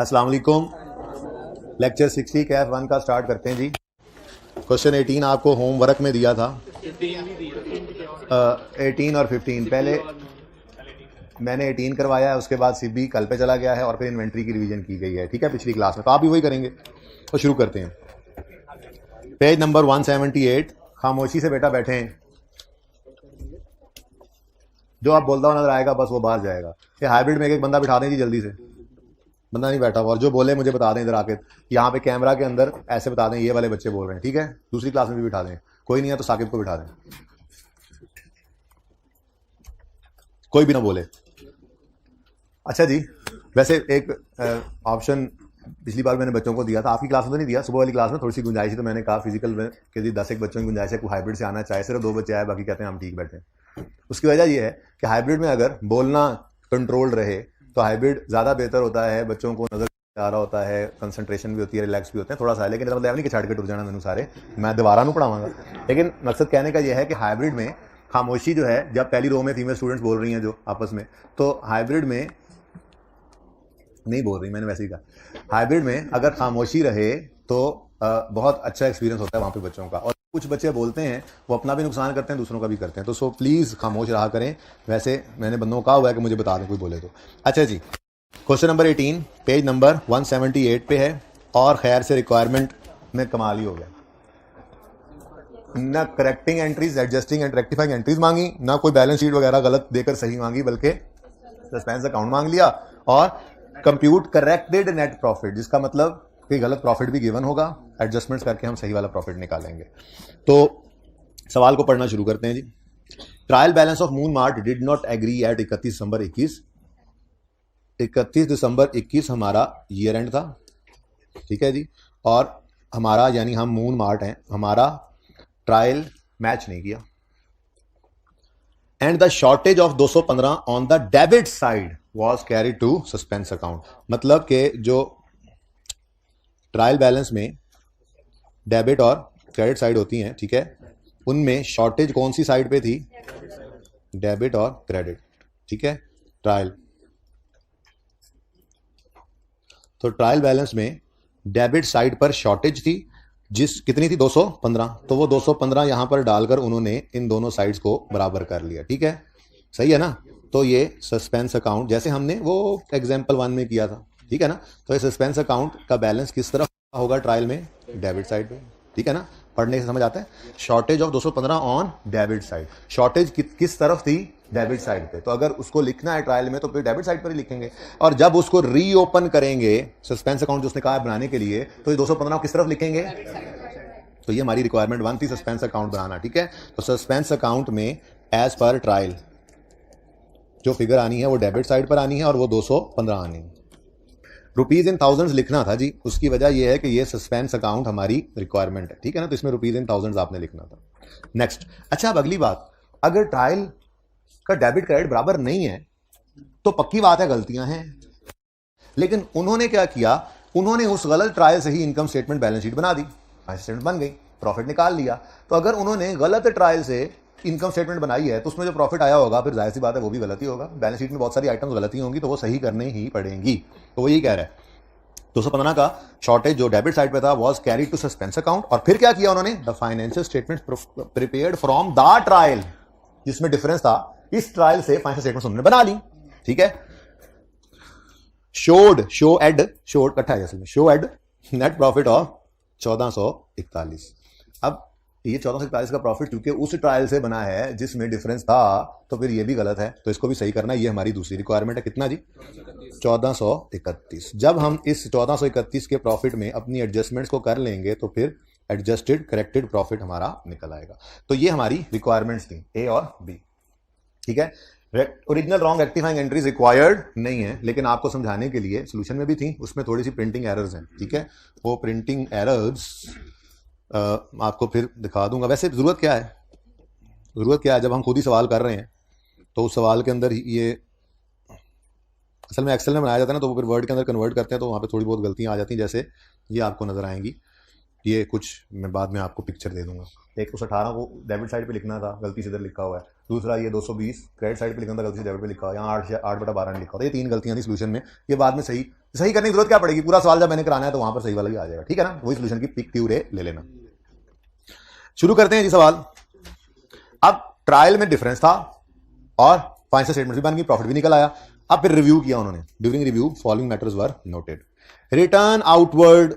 अस्सलाम वालेकुम। लेक्चर 60 कैफ 1 का स्टार्ट करते हैं जी। क्वेश्चन 18 आपको होमवर्क में दिया था। 18 और 15 पहले मैंने 18 करवाया है, उसके बाद सीबी कल पे चला गया है और फिर इन्वेंट्री की रिवीजन की गई है, ठीक है, पिछली क्लास में। तो आप भी वही करेंगे। तो शुरू करते हैं। Page number 178। खामोशी से बेटा बैठे हैं। जो आप बोलता हुआ नजर आएगा बस वो बाहर जाएगा। ये हाइब्रिड में एक बंदा बिठा दें जी जल्दी से। बंदा नहीं बैठा हुआ और जो बोले मुझे बता दें इधर आके। यहाँ पे कैमरा के अंदर ऐसे बता दें ये वाले बच्चे बोल रहे हैं, ठीक है। दूसरी क्लास में भी बिठा दें, कोई नहीं है तो साकिब को बिठा दें, कोई भी ना बोले। अच्छा जी, वैसे एक ऑप्शन पिछली बार मैंने बच्चों को दिया था, आपकी क्लास में तो नहीं दिया, सुबह वाली क्लास में थोड़ी सी गुंजाइश थी, तो मैंने कहा फिजिकल में कि जी 10 एक बच्चों की गुंजाइश है, कोई हाइब्रिड से आना चाहे, सिर्फ 2 बच्चे आए, बाकी कहते हैं हम ठीक बैठे हैं। उसकी वजह यह है कि हाइब्रिड में अगर बोलना कंट्रोल्ड रहे तो हाइब्रिड ज़्यादा बेहतर होता है, बच्चों को नजर आ रहा होता है, कंसंट्रेशन भी होती है, रिलैक्स भी होते हैं थोड़ा सा। लेकिन मतलब नहीं कि छाड़ के टुट जाना मैंने सारे, मैं दोबारा नहीं पढ़ाऊंगा। लेकिन मकसद कहने का यह है कि हाइब्रिड में खामोशी जो है, जब पहली रो में फीमेल स्टूडेंट्स बोल रही हैं जो आपस में, तो हाइब्रिड में नहीं बोल रही, मैंने वैसे ही कहा। हाइब्रिड में अगर खामोशी रहे तो बहुत अच्छा एक्सपीरियंस होता है वहाँ पे बच्चों का। और कुछ बच्चे बोलते हैं वो अपना भी नुकसान करते हैं, दूसरों का भी करते हैं, तो सो प्लीज़ खामोश रहा करें। वैसे मैंने बंदों को कहा हुआ है कि मुझे बता दें कोई बोले तो। अच्छा जी, क्वेश्चन नंबर 18 पेज नंबर 178 पे है। और खैर से रिक्वायरमेंट में कमाल ही हो गया। ना correcting entries, adjusting and rectifying entries मांगी, ना कोई बैलेंस शीट वगैरह गलत देकर सही मांगी, बल्कि सस्पेंस अकाउंट मांग लिया और कंप्यूट करेक्टेड नेट प्रॉफिट, जिसका मतलब कि गलत प्रॉफिट भी गिवन होगा, एडजस्टमेंट्स करके हम सही वाला प्रॉफिट निकालेंगे। तो सवाल को पढ़ना शुरू करते हैं जी। Trial balance of Moon Mart did not agree at 31 December 21। 31 December 21 हमारा ईयर एंड था, ठीक है जी। और हमारा यानी हम मून मार्ट हैं, हमारा ट्रायल मैच नहीं किया। And the shortage of 215 on the debit side was carry to suspense account. मतलब कि जो ट्रायल बैलेंस में डेबिट और क्रेडिट साइड होती हैं, ठीक है, उनमें शॉर्टेज कौन सी साइड पे थी? डेबिट और क्रेडिट, ठीक है, ट्रायल। तो ट्रायल बैलेंस में डेबिट साइड पर शॉर्टेज थी, जिस कितनी थी? 215। तो वो 215 यहां पर डालकर उन्होंने इन दोनों साइड्स को बराबर कर लिया, ठीक है, सही है ना। तो ये सस्पेंस अकाउंट जैसे हमने वो एग्जांपल 1 में किया था, ठीक है ना। तो ये सस्पेंस अकाउंट का बैलेंस किस तरफ होगा? ट्रायल में डेबिट साइड पे, ठीक है ना। पढ़ने से समझ आता है। Shortage of 215 on debit side, shortage किस तरफ थी? डेबिट साइड पे। तो अगर उसको लिखना है ट्रायल में तो फिर डेबिट साइड पर ही लिखेंगे। और जब उसको रीओपन करेंगे सस्पेंस अकाउंट जो उसने कहा है बनाने के लिए, तो ये 215 किस तरफ लिखेंगे? तो ये हमारी रिक्वायरमेंट 1 थी, सस्पेंस अकाउंट बनाना, ठीक है। तो सस्पेंस अकाउंट में एज पर ट्रायल जो फिगर आनी है वो डेबिट साइड पर आनी है और वो 215 आनी है। रुपीज इन थाउजेंड्स लिखना था जी, उसकी वजह यह है कि ये सस्पेंस अकाउंट हमारी रिक्वायरमेंट है, ठीक है ना। तो इसमें रुपीज इन थाउजेंड्स आपने लिखना था। नेक्स्ट, अच्छा अब अगली बात, अगर ट्रायल का डेबिट क्रेडिट बराबर नहीं है तो पक्की बात है गलतियां हैं। लेकिन उन्होंने क्या किया? उन्होंने उस गलत ट्रायल से ही इनकम स्टेटमेंट बैलेंस शीट बना दी, स्टेटमेंट बन गई, प्रॉफिट निकाल लिया। तो अगर उन्होंने गलत ट्रायल से इनकम स्टेटमेंट बनाई है तो उसमें जो प्रॉफिट आया होगा फिर जाहिर सी बात है वो भी गलती होगा। बैलेंस शीट में बहुत सारी आइटम्स गलती होंगी तो वो सही करने ही पड़ेंगी। तो वो यही कह रहा है 215 का शॉर्टेज जो डेबिट साइड पे था was carried to suspense account. और फिर क्या किया उन्होंने? The financial statements prepared from the trial, जिसमें डिफरेंस था, इस ट्रायल से फाइनेंशियल स्टेटमेंट्स उन्होंने बना ली, ठीक है। शोड इकट्ठा है असल में, showed net profit of 1441। अब ये 1441 का प्रॉफिट क्योंकि उस ट्रायल से बना है जिसमें डिफरेंस था, तो फिर ये भी गलत है, तो इसको भी सही करना है। ये हमारी दूसरी रिक्वायरमेंट है। कितना जी? 1431। जब हम इस 1431 के प्रॉफिट में अपनी एडजस्टमेंट्स को कर लेंगे तो फिर एडजस्टेड करेक्टेड प्रॉफिट हमारा निकल आएगा। तो ये हमारी रिक्वायरमेंट्स थी, ए और बी, ठीक है। Original wrong rectifying entries required नहीं है, लेकिन आपको समझाने के लिए सोल्यूशन में भी थी, उसमें थोड़ी सी प्रिंटिंग एरर्स हैं, ठीक है। वो प्रिंटिंग एरर्स आपको फिर दिखा दूंगा। वैसे ज़रूरत क्या है? जब हम खुद ही सवाल कर रहे हैं तो उस सवाल के अंदर ये असल में एक्सेल में बनाया जाता है ना, तो वो फिर वर्ड के अंदर कन्वर्ट करते हैं तो वहाँ पे थोड़ी बहुत गलतियाँ आ जाती हैं, जैसे ये आपको नज़र आएंगी। ये कुछ मैं बाद में आपको पिक्चर दे दूंगा। 118 को डेबिट साइड पे लिखना था, गलती से इधर लिखा हुआ है। दूसरा ये 220 क्रेडिट साइड पे लिखना था, गलती से डेबिट पे लिखा हुआ है। यहाँ 8/12 लिखा हुआ था। ये 3 गलतियां थी सोल्यूशन में। ये बाद में सही करने की जरूरत क्या पड़ेगी, पूरा सवाल जब मैंने कराना है तो वहां पर सही वाला ही आ जाएगा, ठीक है ना। वही सोल्यूशन की पिक ट्यू रे ले लेना। शुरू करते हैं जी सवाल। अब ट्रायल में डिफरेंस था और फाइनेंशियल स्टेटमेंट भी बन गई, प्रॉफिट भी निकल आया। अब फिर रिव्यू किया उन्होंने। ड्यूरिंग रिव्यू फॉलोइंग मैटर्स वर नोटेड। रिटर्न आउटवर्ड,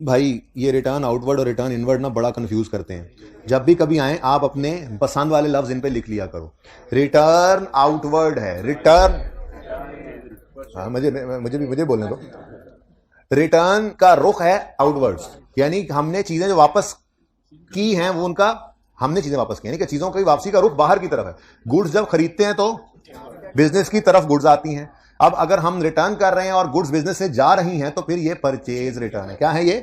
भाई ये रिटर्न आउटवर्ड और रिटर्न इनवर्ड ना बड़ा कंफ्यूज करते हैं। जब भी कभी आए आप अपने पसंद वाले लफ्ज इन पे लिख लिया करो। रिटर्न आउटवर्ड है, रिटर्न, हाँ मुझे बोलने दो। रिटर्न का रुख है आउटवर्ड्स, यानी हमने चीजें जो वापस की हैं वो उनका हमने चीजें वापस की, यानी कि चीजों की वापसी का रुख बाहर की तरफ है। गुड्स जब खरीदते हैं तो बिजनेस की तरफ गुड्स आती हैं। अब अगर हम रिटर्न कर रहे हैं और गुड्स बिजनेस से जा रही हैं तो फिर ये परचेज रिटर्न है। क्या है ये?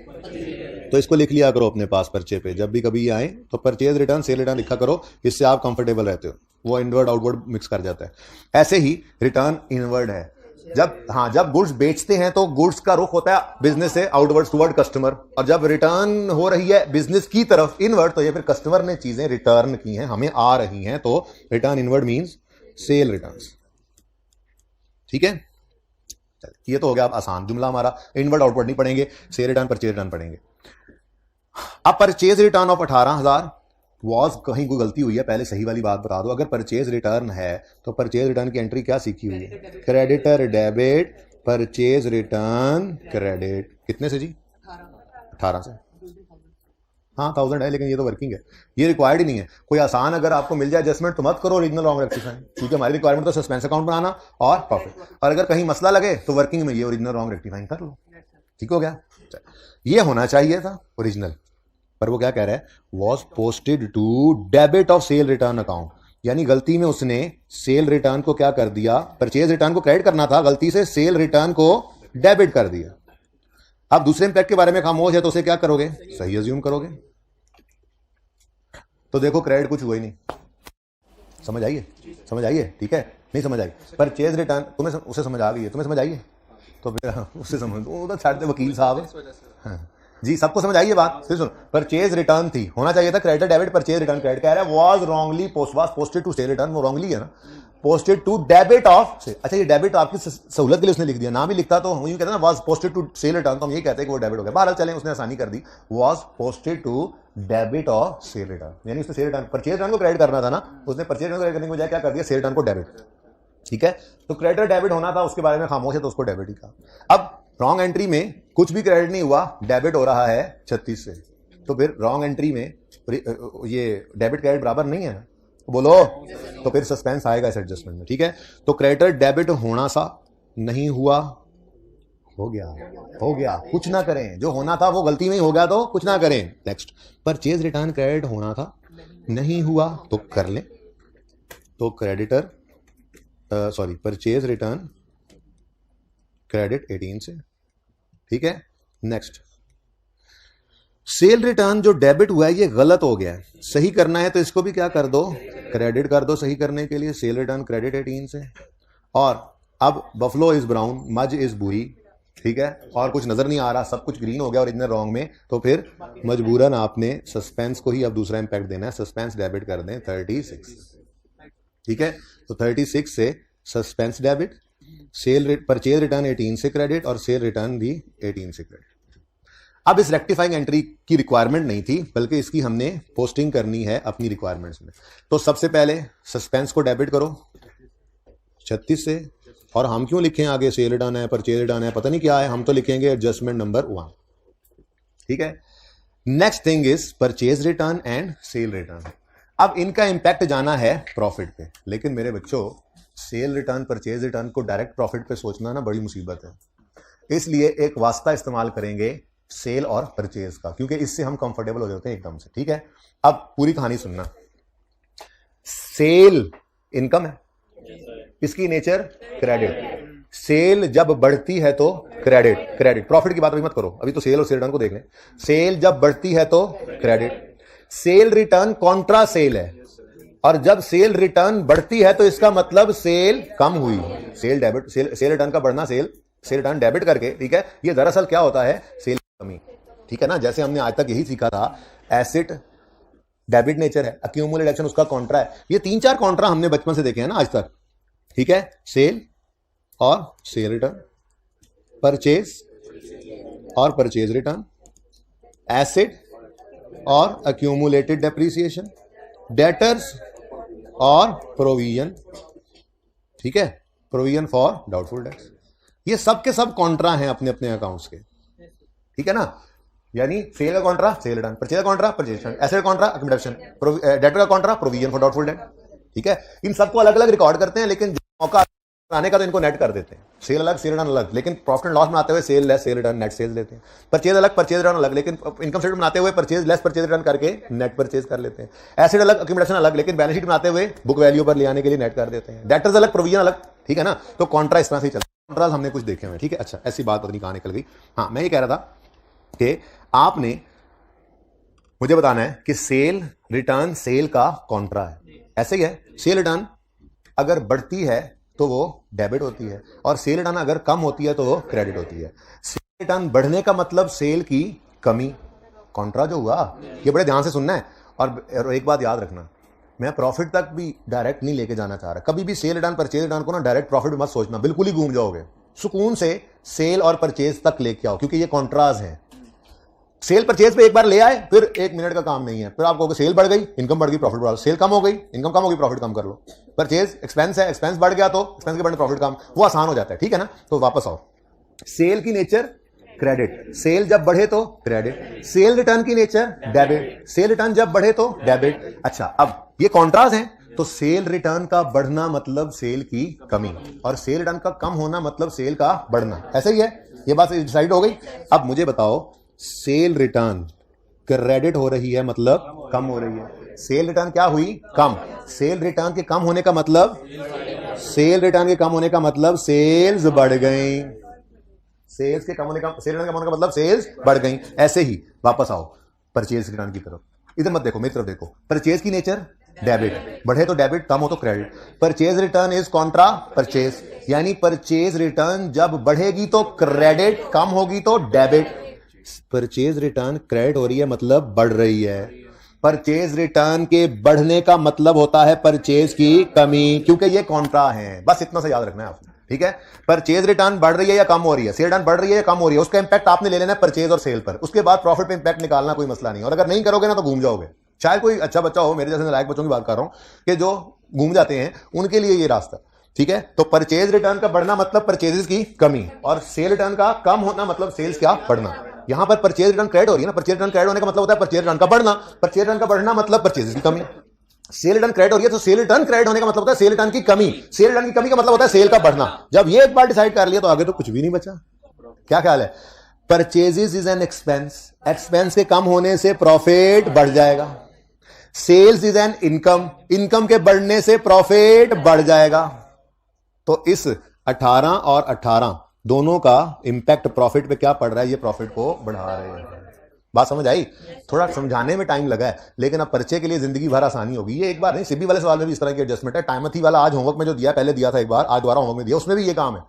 तो इसको लिख लिया करो अपने पास पर्चे पे। जब भी कभी आए तो परचेज रिटर्न सेल रिटर्न लिखा करो, इससे आप कंफर्टेबल रहते हो। वो इनवर्ड आउटवर्ड मिक्स कर जाता है। ऐसे ही रिटर्न इनवर्ड है। जब गुड्स बेचते हैं तो गुड्स का रुख होता है बिजनेस से आउटवर्ड टुवर्ड कस्टमर, और जब रिटर्न हो रही है बिजनेस की तरफ इनवर्ड, तो ये फिर कस्टमर ने चीजें रिटर्न की हैं, हमें आ रही हैं, तो return inward means sale returns. ठीक है, ये तो हो गया अब आसान जुमला हमारा। इनवर्ड आउटवर्ड नहीं पढ़ेंगे, सेल रिटर्न परचेज रिटर्न पढ़ेंगे। अब परचेज रिटर्न ऑफ 18,000 वॉज, कहीं कोई गलती हुई है, पहले सही वाली बात बता दो। अगर परचेज रिटर्न है तो परचेज रिटर्न की एंट्री क्या सीखी हुई है? Creditor debit purchase return credit. कितने से जी? 18 से। हाँ 1000 है, लेकिन ये तो वर्किंग है, ये रिक्वायर्ड ही नहीं है। कोई आसान अगर आपको मिल जाए एडजस्टमेंट तो मत करो ओरिजिनल रॉन्ग रेक्टिफाइंग, क्योंकि हमारी रिक्वायरमेंट तो सस्पेंस अकाउंट बनाना और प्रॉफिट, और अगर कहीं मसला लगे तो वर्किंग में ये ओरिजिनल रॉन्ग रेक्टिफाइंग कर लो। ठीक हो गया? ये होना चाहिए था ओरिजिनल, पर वो क्या कह रहा है? Was posted to debit of sale return account, यानी गलती में उसने सेल रिटर्न को क्या कर दिया? परचेज रिटर्न को क्रेडिट करना था, गलती से सेल रिटर्न को डेबिट कर दिया। अब दूसरे इंपैक्ट के बारे में खामोश है तो उसे क्या करोगे? सही अज्यूम करोगे। तो देखो क्रेडिट कुछ हुआ ही नहीं। समझ आइए? समझ आइए? ठीक है, नहीं समझ आई? परचेज रिटर्न तुम्हें उसे समझ आ गई है, तुम्हें समझ आइए? तो फिर उससे समझ, वो तो छाड़ते वकील साहब। हाँ जी, सबको समझ आई ये बात? फिर सुन, परचेज रिटर्न थी, होना चाहिए था creditor debit purchase return credit. कह रहा है was wrongly posted to sale return, वो रॉन्गली है ना, पोस्टेड टू डेबिट ऑफ। अच्छा ये डेबिट आपकी सहूलत के लिए उसने लिख दिया, ना भी लिखता तो हम यूं कहते हैं ना was posted to sale return, तो हम ये कहते हैं कि वो डेबिट हो गया। बहरहाल चलें, उसने आसानी कर दी, was posted to debit of sale return, यानी उसने सेल रिटर्न परचेज रिटर्न को क्रेडिट करना था ना, उसने परचेज रिटर्न क्रेडिट करने की बजाय क्या कर दिया? सेल रिटर्न को डेबिट। ठीक है, तो क्रेडिटर डेबिट होना था, उसके बारे में खामोश है तो उसको डेबिट ही कहा। अब रॉन्ग एंट्री में कुछ भी क्रेडिट नहीं हुआ, डेबिट हो रहा है 36 से, तो फिर रॉन्ग एंट्री में ये डेबिट क्रेडिट बराबर नहीं है, बोलो? तो फिर सस्पेंस आएगा इस एडजस्टमेंट में। ठीक है, तो क्रेडिटर डेबिट होना सा नहीं हुआ, हो गया, कुछ ना करें, जो होना था वो गलती में ही हो गया तो कुछ ना करें। नेक्स्ट, परचेज रिटर्न क्रेडिट होना था, नहीं हुआ तो कर लें, तो क्रेडिटर परचेज रिटर्न क्रेडिट 18 से। ठीक है, नेक्स्ट, सेल रिटर्न जो डेबिट हुआ है ये गलत हो गया है, सही करना है तो इसको भी क्या कर दो? क्रेडिट कर दो सही करने के लिए, सेल रिटर्न क्रेडिट 18 से। और अब बफलो इज ब्राउन, मज इज बुरी, ठीक है, और कुछ नजर नहीं आ रहा, सब कुछ ग्रीन हो गया ओरिजिनल रॉन्ग में, तो फिर मजबूरन आपने सस्पेंस को ही अब दूसरा इंपैक्ट देना है, सस्पेंस डेबिट कर दें 36। ठीक है, तो 36 से suspense debit, cell purchase return 18 से क्रेडिट, और सेल रिटर्न भी 18 से क्रेडिट। अब इस रेक्टिफाइंग एंट्री की रिक्वायरमेंट नहीं थी, बल्कि इसकी हमने पोस्टिंग करनी है अपनी रिक्वायरमेंट्स में। तो सबसे पहले सस्पेंस को डेबिट करो 36 से, और हम क्यों लिखें आगे सेल रिटर्न है, परचेज रिटर्न है, पता नहीं क्या है, हम तो लिखेंगे एडजस्टमेंट नंबर 1। ठीक है, next thing is purchase return and cell return. अब इनका इंपैक्ट जाना है प्रॉफिट पे, लेकिन मेरे बच्चों सेल रिटर्न परचेज रिटर्न को डायरेक्ट प्रॉफिट पे सोचना ना बड़ी मुसीबत है, इसलिए एक वास्ता इस्तेमाल करेंगे सेल और परचेज का, क्योंकि इससे हम कंफर्टेबल हो जाते हैं एकदम से। ठीक है, अब पूरी कहानी सुनना। सेल इनकम है, इसकी नेचर क्रेडिट, सेल जब बढ़ती है तो क्रेडिट, प्रॉफिट की बात अभी मत करो, अभी तो सेल और सेल रिटर्न को देख लें। सेल जब बढ़ती है तो credit, sale return contra sale है, और जब सेल रिटर्न बढ़ती है तो इसका मतलब सेल कम हुई, सेल डेबिट, सेल रिटर्न का बढ़ना, सेल रिटर्न डेबिट करके। ठीक है, ये दरअसल क्या होता है? सेल कमी। ठीक है ना। जैसे हमने आज तक यही सीखा था, एसेट डेबिट नेचर है, अक्यूमुलेट एक्शन उसका कॉन्ट्रा है। ये 3-4 कॉन्ट्रा हमने बचपन से देखे हैं ना आज तक, ठीक है। सेल और सेल रिटर्न, परचेज और परचेज रिटर्न, एसेट और अक्यूमुलेटेड डेप्रिसिएशन, डेटर्स और प्रोविजन, ठीक है, प्रोविजन फॉर डाउटफुल डेट्स। ये सब के सब कॉन्ट्रा हैं अपने अपने अकाउंट्स के, ठीक है ना। यानी सेल का कॉन्ट्रा सेल रिटर्न, परचेज का contra purchase return, asset contra accumulation, debtor का contra provision for doubtful debt, ठीक है। इन सबको अलग अलग रिकॉर्ड करते हैं, लेकिन मौका आने का तो इनको नेट कर देते हैं। सेल अलग सेल रिटर्न अलग, लेकिन प्रॉफिट एंड लॉस में आते हुए sale less sale return net sales देते हैं। परचेज अलग परचेज रिटर्न अलग, लेकिन इनकम स्टेटमेंट बनाते हुए परचेज लेस परचेज रिटर्न करके नेट परचेज कर लेते हैं। एसेट अलग अक्यूमुलेशन अलग, लेकिन बैलेंस शीट बनाते हुए बुक वैल्यू पर ले आने के लिए नेट कर देते हैं। डेटर्स अलग प्रोविजन अलग, ठीक है ना। तो कॉन्ट्रा इस तरह से चलता है। कॉन्ट्रास हमने कुछ देखे हुए, ठीक है। अच्छा, ऐसी बात पता नहीं कहां निकल गई। हाँ, मैं ये कह रहा था कि आपने मुझे बताना है कि सेल रिटर्न सेल का कॉन्ट्रा है, ऐसे ही है। सेल रिटर्न अगर बढ़ती है तो वो डेबिट होती है, और सेल रिटर्न अगर कम होती है तो वो क्रेडिट होती है। सेल रिटर्न बढ़ने का मतलब सेल की कमी, कॉन्ट्रा जो हुआ, ये बड़े ध्यान से सुनना है। और एक बात याद रखना, मैं प्रॉफिट तक भी डायरेक्ट नहीं लेके जाना चाह रहा। कभी भी सेल रिटर्न परचेज रिटर्न को ना डायरेक्ट प्रॉफिट मत सोचना, बिल्कुल ही घूम जाओगे। सुकून से सेल और परचेज तक लेके आओ, क्योंकि ये कॉन्ट्राज हैं। सेल परचेज पे एक बार ले आए, फिर 1 मिनट का काम नहीं है। फिर आप कहोगे सेल बढ़ गई, इनकम बढ़ गई, प्रॉफिट बढ़ा। सेल कम हो गई, इनकम कम हो गई, प्रॉफिट कम कर लो। परचेज एक्सपेंस है, एक्सपेंस बढ़ गया तो एक्सपेंस के बढ़ने प्रॉफिट कम, वो आसान हो जाता है, ठीक है ना। तो वापस आओ, सेल की नेचर क्रेडिट, सेल जब बढ़े तो क्रेडिट। सेल रिटर्न की नेचर डेबिट, सेल रिटर्न जब बढ़े तो डेबिट। अच्छा, अब ये कॉन्ट्रास्ट है, तो सेल रिटर्न का बढ़ना मतलब सेल की कमी, और सेल रिटर्न का कम होना मतलब सेल का बढ़ना। ऐसे ही है, ये बात डिसाइड हो गई। अब मुझे बताओ, सेल रिटर्न क्रेडिट हो रही है मतलब कम हो रही है। सेल रिटर्न क्या हुई? कम। सेल रिटर्न के कम होने का मतलब, सेल रिटर्न के कम होने का मतलब सेल्स बढ़ गई। सेल्स के कम होने का, सेल रिटर्न कम होने का मतलब सेल्स बढ़ गई। ऐसे ही वापस आओ परचेज रिटर्न की तरफ, इधर मत देखो, मेरी तरफ देखो। परचेज की नेचर डेबिट, बढ़े तो डेबिट, कम हो तो credit. Purchase return is Contra purchase, यानी परचेज रिटर्न जब बढ़ेगी तो क्रेडिट, कम होगी तो डेबिट। परचेज रिटर्न क्रेडिट हो रही है मतलब बढ़ रही है। परचेज रिटर्न के बढ़ने का मतलब होता है परचेज की कमी, क्योंकि ये कॉन्ट्रा है। बस इतना सा याद रखना है आपने, ठीक है। परचेज रिटर्न बढ़ रही है या कम हो रही है, सेल रिटर्न बढ़ रही है या कम हो रही है, उसका इंपैक्ट आपने ले लेना है परचेज और सेल पर। उसके बाद प्रॉफिट पे इंपैक्ट निकालना कोई मसला नहीं, और अगर नहीं करोगे ना तो घूम जाओगे। शायद कोई अच्छा बच्चा हो, मेरे जैसे लायक बच्चों की बात कर रहा हूं, कि जो घूम जाते हैं, उनके लिए ये रास्ता, ठीक है। तो परचेज रिटर्न का बढ़ना मतलब परचेजेस की कमी, और सेल रिटर्न का कम होना मतलब सेल्स क्या बढ़ना। यहां पर परचेज रिटर्न क्रेडिट हो रही है ना, परचेज रिटर्न क्रेडिट होने का मतलब होता है परचेज रिटर्न का बढ़ना, परचेज रिटर्न का बढ़ना मतलब परचेज की कमी। सेल रिटर्न क्रेडिट हो रही है तो सेल रिटर्न क्रेडिट होने का मतलब होता है सेल रिटर्न की कमी, सेल रिटर्न की कमी का मतलब होता है सेल का बढ़ना। जब ये एक बार डिसाइड कर लिया तो आगे तो कुछ भी नहीं बचा। क्या ख्याल है? Purchases is an expense, expense के कम होने से प्रॉफिट बढ़ जाएगा। Sales is an income, income के बढ़ने से प्रॉफिट बढ़ जाएगा। तो इस 18 और 18 दोनों का इंपैक्ट प्रॉफिट पे क्या पड़ रहा है? ये प्रॉफिट को बढ़ा रहे हैं। बात समझ आई? थोड़ा समझाने में टाइम लगा है, लेकिन अब परिचय के लिए जिंदगी भर आसानी होगी। ये एक बार नहीं, सिबी वाले सवाल में भी इस तरह की एडजस्टमेंट है। टाइमथी वाला आज होमवर्क में जो दिया, पहले दिया था एक बार, आज दोबारा होमवर्क में दिया, उसमें भी ये काम है।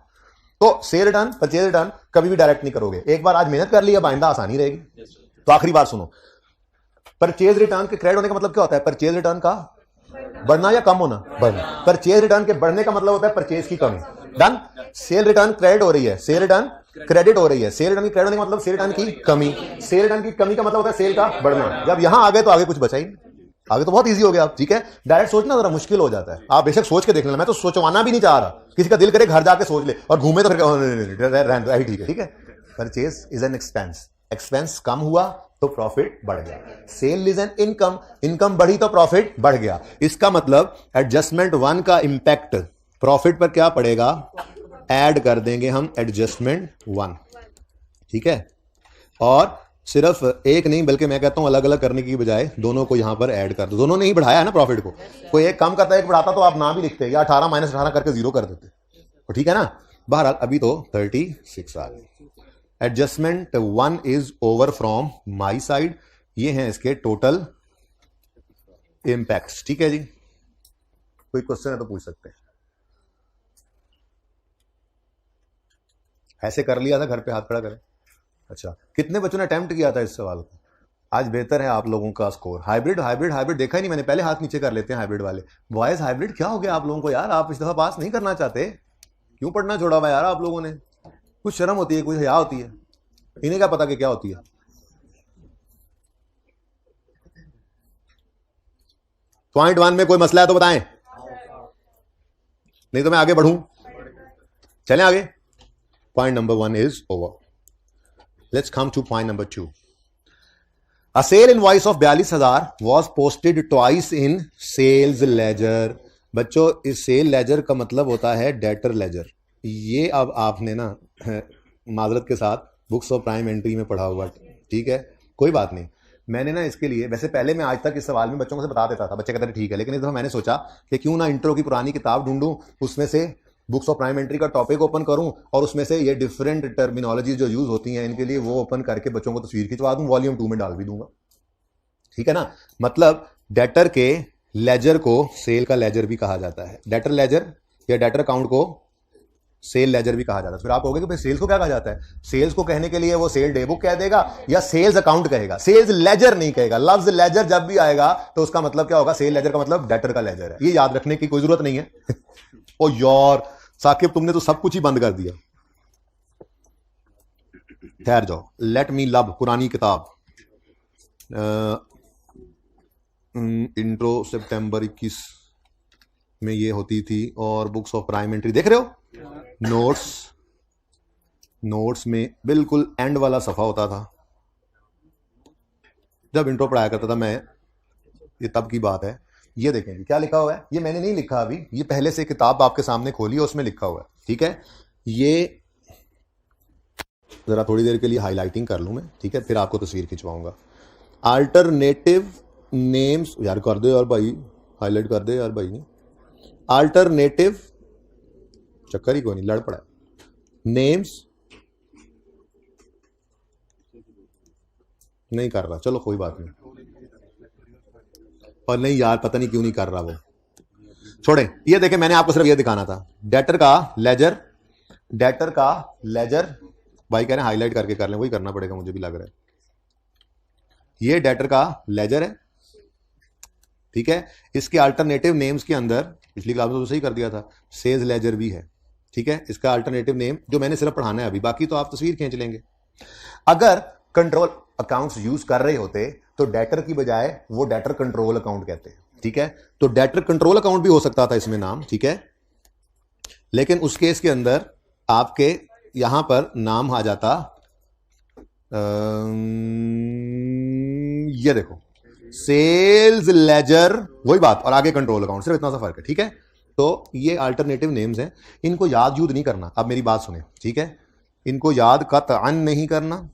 तो सेल रिटर्न परचेज रिटर्न कभी भी डायरेक्ट नहीं करोगे, एक बार आज मेहनत कर ली, अब आइंदा आसानी रहेगी। तो आखिरी बात सुनो, परचेज रिटर्न के क्रेडिट होने का मतलब क्या होता है? परचेज रिटर्न का बढ़ना या कम होना? बढ़ना। परचेज रिटर्न के बढ़ने का मतलब होता है परचेज की कमी। डन। सेल रिटर्न क्रेडिट हो रही है, सेल रिटर्न क्रेडिट हो रही है, सेल रिटर्न की क्रेडिट होने का मतलब सेल रिटर्न की कमी, सेल रिटर्न की कमी का मतलब होता है सेल का बढ़ना। जब यहां आ गए तो आगे कुछ बचा ही नहीं, आगे तो बहुत इजी हो गया, ठीक है। डायरेक्ट सोचना जरा मुश्किल हो जाता है, आप बेशक सोच के देख लेना, मैं तो सोचवाना भी नहीं चाह रहा, किसी का दिल करे घर जाके सोच ले और घूमे तो फिर ठीक है, ठीक है। Purchase is an expense, expense कम हुआ तो प्रॉफिट बढ़ गया। Sale is an income, income बढ़ी तो प्रॉफिट बढ़ गया। इसका मतलब एडजस्टमेंट 1 का इंपैक्ट प्रॉफिट पर क्या पड़ेगा? ऐड कर देंगे हम एडजस्टमेंट 1, ठीक है। और सिर्फ एक नहीं, बल्कि मैं कहता हूं अलग अलग करने की बजाय दोनों को यहां पर ऐड कर दो। दोनों ने ही बढ़ाया है ना प्रॉफिट को, कोई एक कम करता है एक बढ़ाता तो आप ना भी लिखते, या 18 - 18 करके 0 कर देते, तो ठीक है ना। बहरहाल अभी तो 36 आ गई। Adjustment 1 is over from my side. ये हैं इसके टोटल इंपैक्ट्स, ठीक है जी। कोई क्वेश्चन है तो पूछ सकते हैं। ऐसे कर लिया था घर पे, हाथ खड़ा करें। अच्छा, कितने बच्चों ने अटेम्प्ट किया था इस सवाल को? आज बेहतर है आप लोगों का स्कोर। हाइब्रिड हाइब्रिड हाइब्रिड देखा ही नहीं मैंने, पहले हाथ नीचे कर लेते हैं हाइब्रिड वाले। बॉयज हाइब्रिड क्या हो गया आप लोगों को यार? आप इस दफा पास नहीं करना चाहते? क्यों पढ़ना छोड़ा हुआ यार आप लोगों ने? कुछ शर्म होती है, कुछ हया होती है? इन्हें क्या पता कि क्या होती है? पॉइंट 1 में कोई मसला है तो बताएं, नहीं तो मैं आगे बढ़ूं। चलें आगे। Point number 1 is over. Let's come two point number 2। A sale invoice of 42,000 was posted twice in sales ledger। बच्चों, इस सेल लेजर का मतलब होता है डेटर लेजर। ये अब आपने ना माजरत के साथ बुक्स ऑफ प्राइम एंट्री में पढ़ा हुआ, ठीक है, कोई बात नहीं। मैंने ना इसके लिए, वैसे पहले मैं आज तक इस सवाल में बच्चों को से बता देता था, बच्चे कहते थे ठीक है, लेकिन इस दफा मैंने सोचा कि क्यों ना इंट्रो की पुरानी किताब ढूंढूं, उसमें से बुक्स ऑफ प्राइम एंट्री का टॉपिक ओपन करूं और उसमें से ये डिफरेंट टर्मिनोलॉजी जो यूज होती हैं इनके लिए वो ओपन करके बच्चों को तस्वीर खिंचवा दूं, वॉल्यूम 2 में डाल भी दूंगा, ठीक है ना। मतलब डेटर के लेजर को सेल का लेजर भी कहा जाता है, डेटर लेजर या डेटर अकाउंट को सेल लेजर भी कहा जाता है। फिर आप कहोगे कि भाई सेल्स को क्या कहा जाता है? सेल्स को कहने के लिए वो सेल डे बुक कह देगा या सेल्स अकाउंट कहेगा, सेल्स लेजर नहीं कहेगा। लफ्ज लेजर जब भी आएगा तो उसका मतलब क्या होगा? सेल लेजर का मतलब डेटर का लेजर है। ये याद रखने की कोई जरूरत नहीं है। ओ यार साकिब, तुमने तो सब कुछ ही बंद कर दिया। ठहर जाओ। लेट मी लव पुरानी किताब, इंट्रो सितंबर 21 में ये होती थी, और बुक्स ऑफ प्राइम एंट्री देख रहे हो, नोट्स में बिल्कुल एंड वाला सफा होता था जब इंट्रो पढ़ाया करता था मैं। ये तब की बात है। ये देखेंगे क्या लिखा हुआ है, ये मैंने नहीं लिखा अभी, ये पहले से किताब आपके सामने खोली है, उसमें लिखा हुआ है, ठीक है। ये जरा थोड़ी देर के लिए हाईलाइटिंग कर लूं मैं, ठीक है, फिर आपको तस्वीर खिंचवाऊंगा। अल्टरनेटिव नेम्स, यार कर दे यार भाई, हाईलाइट कर दे यार भाई। नहीं, अल्टरनेटिव, चक्कर ही कोई नहीं, लड़ पड़ा नेम्स नहीं कर रहा, चलो कोई बात नहीं। और नहीं यार पता नहीं क्यों नहीं कर रहा वो, छोड़े। ये देखें, मैंने आपको सिर्फ ये दिखाना था, डेटर का लेजर, डेटर का लेजर। भाई कह रहे हैं हाईलाइट करके कर लें, वही करना पड़ेगा मुझे भी लग रहा है। ये डेटर का लेजर है, ठीक है। इसके अल्टरनेटिव नेम्स के अंदर पिछली क्लास में तो सही कर दिया था, सेल्स लेजर भी है, ठीक है। इसका अल्टरनेटिव नेम जो मैंने सिर्फ पढ़ाना है अभी, बाकी तो आप तस्वीर खींच लेंगे। अगर कंट्रोल अकाउंट्स यूज कर रहे होते तो डेटर की बजाय वो डेटर कंट्रोल अकाउंट कहते हैं, ठीक है। तो डेटर कंट्रोल अकाउंट भी हो सकता था इसमें नाम, ठीक है, लेकिन उस केस के अंदर आपके यहां पर नाम आ जाता, ये देखो, सेल्स लेजर, वही बात, और आगे कंट्रोल अकाउंट, सिर्फ इतना सा फर्क है, ठीक है। तो ये अल्टरनेटिव नेम्स हैं, इनको याद यूद नहीं करना। अब मेरी बात सुने, ठीक है, इनको याद कतअन नहीं करना।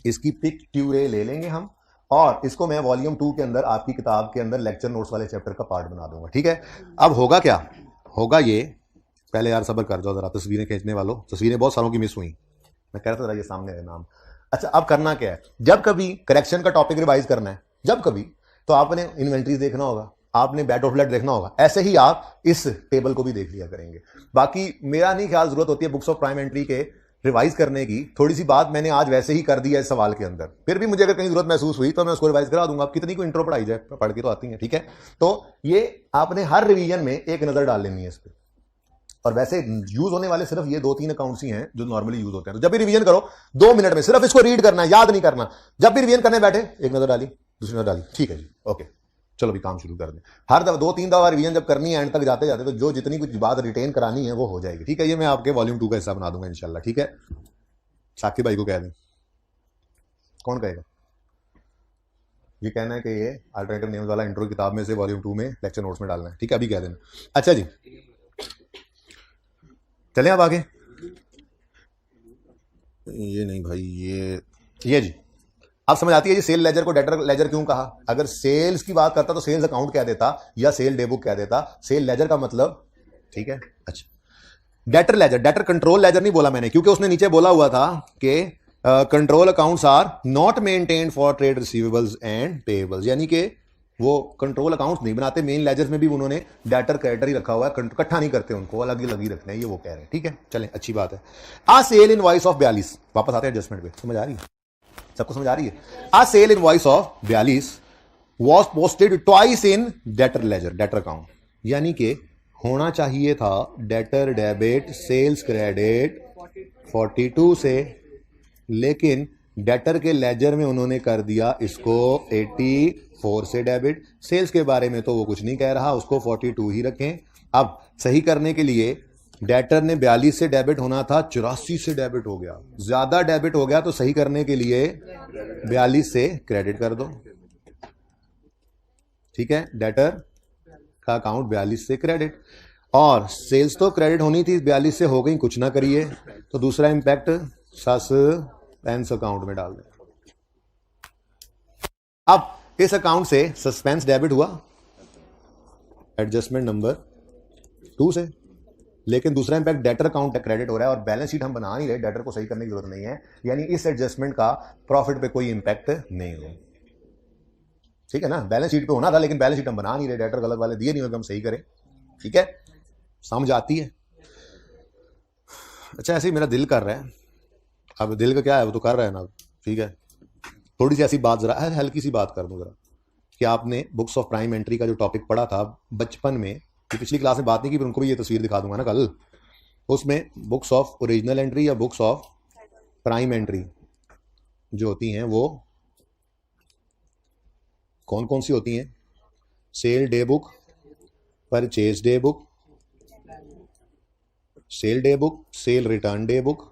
इसकी पिक्चरें ले लेंगे हम, और इसको मैं वॉल्यूम 2 के अंदर आपकी किताब के अंदर लेक्चर नोट्स वाले चैप्टर का पार्ट बना दूंगा, ठीक है। अब होगा क्या, होगा ये, पहले यार सब्र कर जाओ जरा, तस्वीरें खींचने वालों, तस्वीरें बहुत सारों की मिस हुई, मैं कह रहा था ये सामने है नाम। अच्छा, अब करना क्या है, जब कभी करेक्शन का टॉपिक रिवाइज करना है, जब कभी, तो आपने इन्वेंट्रीज देखना होगा, आपने बैट ऑफ लेट देखना होगा, ऐसे ही आप इस टेबल को भी देख लिया करेंगे। बाकी मेरा नहीं ख्याल जरूरत होती है बुक्स ऑफ प्राइम एंट्री के रिवाइज करने की, थोड़ी सी बात मैंने आज वैसे ही कर दी है इस सवाल के अंदर, फिर भी मुझे अगर कहीं जरूरत महसूस हुई तो मैं उसको रिवाइज करा दूंगा। आप कितनी को इंट्रो पढ़ाई जाए, पढ़ के तो आती है, ठीक है। तो ये आपने हर रिवीजन में एक नजर डाल लेनी है इस पर, और वैसे यूज होने वाले सिर्फ ये 2-3 अकाउंट्स ही हैं जो नॉर्मली यूज होते हैं। तो जब भी रिवीजन करो 2 मिनट में सिर्फ इसको रीड करना है, याद नहीं करना। जब भी रिवीजन करने बैठे एक नजर डाली, दूसरी नजर डाली, ठीक है जी, ओके, चलो भी काम शुरू कर दें। हर 2-3 दफा रिवीजन जब करनी है एंड तक जाते जाते, तो जो जितनी कुछ बात रिटेन करानी है वो हो जाएगी, ठीक है। ये मैं आपके वॉल्यूम 2 का हिस्सा बना दूंगा इंशाल्लाह, ठीक है। साकिब भाई को कह दें, कौन कहेगा? ये कहना है कि ये अल्टरनेटिव नेम्स वाला इंट्रो किताब में से वॉल्यूम 2 में लेक्चर नोट्स में डालना है, ठीक है, अभी कह देना। अच्छा जी, चलें अब आगे। ये नहीं भाई, ये जी, अब समझ आती है जी सेल लेजर को डेटर लेजर क्यों कहा। अगर सेल्स की बात करता तो सेल्स अकाउंट कह देता या सेल डे बुक कह देता, सेल लेजर का मतलब, ठीक है। अच्छा, debtor ledger, debtor control ledger नहीं बोला मैंने, क्योंकि उसने नीचे बोला हुआ था कि control accounts are not maintained for trade receivables and payables, यानी कि वो कंट्रोल अकाउंट्स नहीं बनाते, मेन लेजर्स में भी उन्होंने डेटर क्रेडिटर ही रखा हुआ है, इकट्ठा नहीं करते, उनको अलग ही रखते हैं, ये वो कह रहे हैं। ठीक है, चलें, अच्छी बात है। आ सेल इनवॉइस ऑफ 42, वापस आते हैं एडजस्टमेंट पे, समझ आ रही है सबको, समझ आ रही है। A sale invoice of 42 was posted twice in debtor ledger, debtor account, यानी कि होना चाहिए था डेटर डेबिट सेल्स क्रेडिट 42 से, लेकिन डेटर के लेजर में उन्होंने कर दिया इसको 84 से डेबिट। सेल्स के बारे में तो वो कुछ नहीं कह रहा, उसको 42 ही रखें। अब सही करने के लिए डेटर ने 42 से डेबिट होना था, 84 से डेबिट हो गया, ज्यादा डेबिट हो गया, तो सही करने के लिए 42 से क्रेडिट कर दो। ठीक है, डेटर का अकाउंट 42 से क्रेडिट, और सेल्स तो क्रेडिट होनी थी, 42 से हो गई, कुछ ना करिए, तो दूसरा इंपैक्ट सस्पेंस अकाउंट में डाल दें। अब इस अकाउंट से सस्पेंस डेबिट हुआ एडजस्टमेंट नंबर 2 से, लेकिन दूसरा इंपैक्ट डेटर अकाउंट क्रेडिट हो रहा है, और बैलेंस शीट हम बना नहीं रहे, डेटर को सही करने की जरूरत नहीं है, यानी इस एडजस्टमेंट का प्रॉफिट पे कोई इंपैक्ट नहीं हो। ठीक है ना, बैलेंस शीट पे होना था, लेकिन बैलेंस शीट हम बना नहीं रहे, डेटर गलत वाले दिए नहीं होगा, हम सही करें। ठीक है, समझ आती है। अच्छा, ऐसे ही मेरा दिल कर रहा है, अब दिल का क्या है, वो तो कर रहा है ना। ठीक है, थोड़ी सी ऐसी बात, जरा हल्की सी बात कर दूं जरा, कि आपने बुक्स ऑफ प्राइम एंट्री का जो टॉपिक पढ़ा था बचपन में, कि पिछली क्लास में बात नहीं की, पर उनको भी ये तस्वीर दिखा दूंगा ना कल, उसमें बुक्स ऑफ ओरिजिनल एंट्री या बुक्स ऑफ प्राइम एंट्री जो होती हैं वो कौन कौन सी होती हैं? Sale day book, purchase day book, sale day book, sale return day book,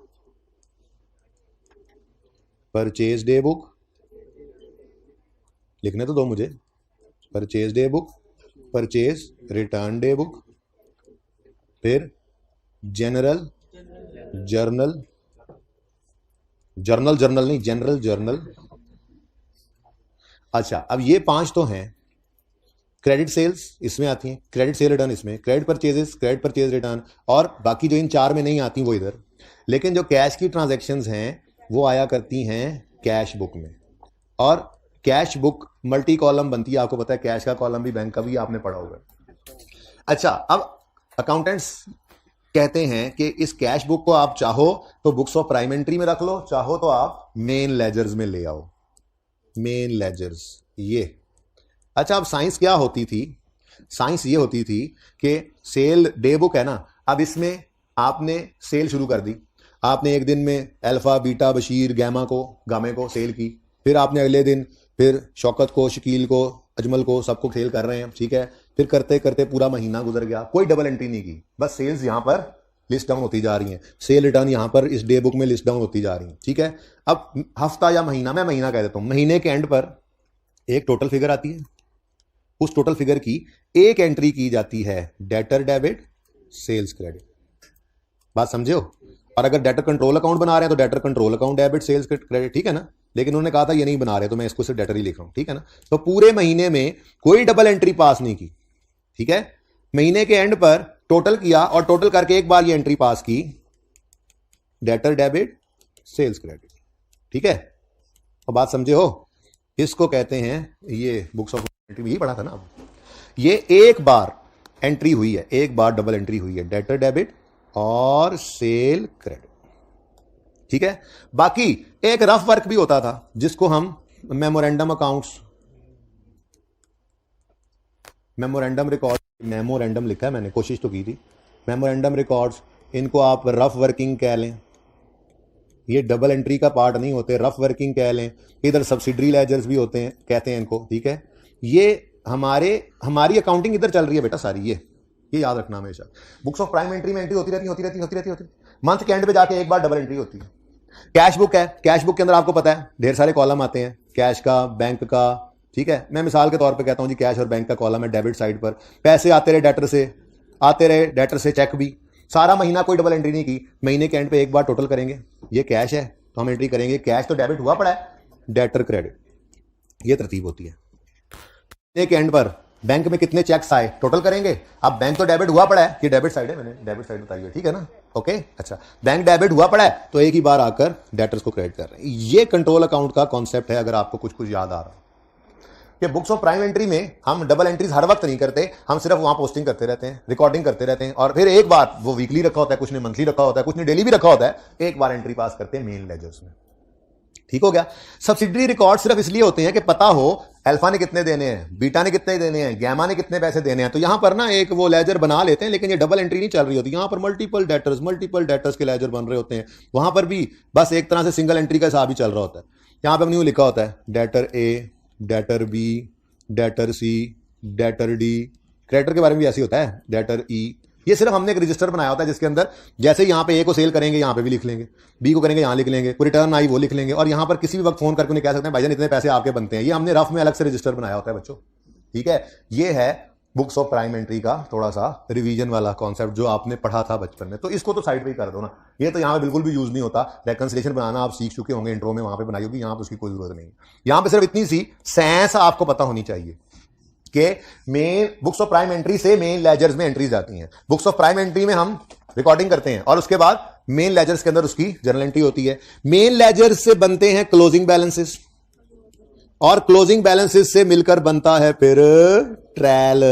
purchase day book, लिखने तो दो मुझे, purchase day book, purchase return day book, फिर जनरल जर्नल, जर्नल नहीं, जनरल जर्नल। अच्छा, अब ये 5 तो हैं। क्रेडिट सेल्स इसमें आती हैं, क्रेडिट सेल रिटर्न इसमें, credit purchases, credit purchase return, और बाकी जो इन 4 में नहीं आती वो इधर। लेकिन जो कैश की ट्रांजैक्शंस हैं वो आया करती हैं कैश बुक में, और कैश बुक मल्टी कॉलम बनती है, आपको पता है, कैश का कॉलम भी बैंक का भी आपने पढ़ा होगा। अच्छा, अब अकाउंटेंट्स कहते हैं कि इस कैश बुक को आप चाहो तो बुक्स ऑफ प्राइम एंट्री में रख लो, चाहो तो आप मेन लेजर्स में ले आओ, मेन लेजर्स ये। अच्छा, अब साइंस क्या होती थी? साइंस ये होती थी कि सेल डे बुक है ना, अब इसमें आपने सेल शुरू कर दी, आपने एक दिन में अल्फा बीटा बशीर गामे को सेल की, फिर आपने अगले दिन फिर शौकत को, शकील को, अजमल को, सबको सेल कर रहे हैं। ठीक है, फिर करते करते पूरा महीना गुजर गया, कोई डबल एंट्री नहीं की, बस सेल्स यहां पर लिस्ट डाउन होती जा रही हैं, सेल रिटर्न यहां पर इस डे बुक में लिस्ट डाउन होती जा रही हैं। ठीक है, अब हफ्ता या महीना, मैं महीना कह देता हूं, महीने के एंड पर एक टोटल फिगर आती है, उस टोटल फिगर की एक एंट्री की जाती है डेटर डेबिट सेल्स क्रेडिट। बात समझे हो? और अगर डेटर कंट्रोल अकाउंट बना रहे हैं तो debtor control account debit sales credit. ठीक है ना, लेकिन उन्होंने कहा था ये नहीं बना रहे, तो मैं इसको सिर्फ डेटर ही लिख रहा हूं। ठीक है ना, तो पूरे महीने में कोई डबल एंट्री पास नहीं की। ठीक है, महीने के एंड पर टोटल किया, और टोटल करके एक बार ये एंट्री पास की, डेटर डेबिट सेल्स क्रेडिट। ठीक है, तो बात समझे हो? इसको कहते हैं, ये बुक्स ऑफ एंट्री में ही पढ़ा था ना, ये एक बार एंट्री हुई है, एक बार डबल एंट्री हुई है, डेटर डेबिट और सेल क्रेडिट। ठीक है, बाकी एक रफ वर्क भी होता था जिसको हम memorandum accounts, memorandum record, memorandum लिखा है मैंने, कोशिश तो की थी, मेमोरेंडम रिकॉर्ड्स, इनको आप रफ वर्किंग कह लें, ये डबल एंट्री का पार्ट नहीं होते, रफ वर्किंग कह लें। इधर सब्सिडरी लेजर्स भी होते हैं, कहते हैं इनको। ठीक है, ये हमारी अकाउंटिंग इधर चल रही है बेटा सारी, ये याद रखना हमेशा। बुक्स ऑफ प्राइम एंट्री में एंट्री होती रहती। मंथ के एंड पे जाके एक बार डबल एंट्री होती है। कैश बुक है, कैश बुक के अंदर आपको पता है ढेर सारे कॉलम आते हैं, कैश का, बैंक का। ठीक है, मैं मिसाल के तौर पे कहता हूं जी, कैश और बैंक का कॉलम है डेबिट साइड पर, पैसे आते रहे डेटर से चेक भी, सारा महीना कोई डबल एंट्री नहीं की, महीने के एंड पे एक बार टोटल करेंगे, ये कैश है तो हम एंट्री करेंगे, कैश तो डेबिट हुआ पड़ा है, डेटर क्रेडिट, ये तरतीब होती है। महीने के एंड पर बैंक में कितने चेक्स आए टोटल करेंगे। अब बैंक तो डेबिट हुआ पड़ा है, ये डेबिट साइड है, मैंने डेबिट साइड बताई है। ठीक है ना, ओके। अच्छा, बैंक डेबिट हुआ पड़ा है तो एक ही बार आकर डेटर्स को क्रेडिट कर रहे हैं। ये कंट्रोल अकाउंट का कॉन्सेप्ट है, अगर आपको कुछ याद आ रहा हो। कि बुक्स ऑफ प्राइम एंट्री में हम डबल एंट्रीज हर वक्त नहीं करते, हम सिर्फ वहां पोस्टिंग करते रहते हैं, रिकॉर्डिंग करते रहते हैं, और फिर एक बार वो वीकली रखा होता है, कुछ ने मंथली रखा होता है, कुछ ने डेली भी रखा होता है, एक बार एंट्री पास करते हैं मेन लेजर्स में। ठीक हो गया। सब्सिडरी रिकॉर्ड सिर्फ इसलिए होते हैं कि पता हो अल्फा ने कितने देने हैं, बीटा ने कितने देने हैं, गैमा ने कितने पैसे देने हैं। तो यहां पर ना एक वो लेजर बना लेते हैं, लेकिन ये डबल एंट्री नहीं चल रही होती, यहां पर मल्टीपल डेटर्स के लेजर बन रहे होते हैं। वहां पर भी बस एक तरह से सिंगल एंट्री का हिसाब ही चल रहा होता है। यहां पर न्यू लिखा होता है डेटर ए, डेटर बी, डेटर सी, डेटर डी। क्रेडिटर के बारे में भी ऐसे होता है, डेटर ई। ये सिर्फ हमने एक रजिस्टर बनाया होता है जिसके अंदर जैसे यहां पे ए को सेल करेंगे यहां पे भी लिख लेंगे, बी को करेंगे यहां लिख लेंगे, कोई रिटर्न आई वो लिख लेंगे, और यहां पर किसी भी वक्त फोन करके उन्हें कह सकते हैं भाईजान इतने पैसे आपके बनते हैं। ये हमने रफ में अलग से रजिस्टर बनाया होता है बच्चों। ठीक है, ये है बुक्स ऑफ प्राइम एंट्री का थोड़ा सा रिवीजन वाला कॉन्सेप्ट जो आपने पढ़ा था बचपन में। तो इसको तो साइड पे ही कर दो ना, ये तो यहां पे बिल्कुल भी यूज नहीं होता। रेकंसिलिएशन बनाना आप सीख चुके होंगे, इंट्रो में वहां पे बनाई होगी, यहां पे उसकी कोई जरूरत नहीं। यहां पे सिर्फ इतनी सी सेंस आपको पता होनी चाहिए कि main books of prime entry से मेन लेजर्स में एंट्रीज जाती हैं। बुक्स ऑफ प्राइम एंट्री में हम रिकॉर्डिंग करते हैं और उसके बाद मेन लेजर्स के अंदर उसकी जर्नल एंट्री होती है। मेन लेजर्स से बनते हैं क्लोजिंग बैलेंसेस, और क्लोजिंग बैलेंसेस से मिलकर बनता है फिर ट्रायल।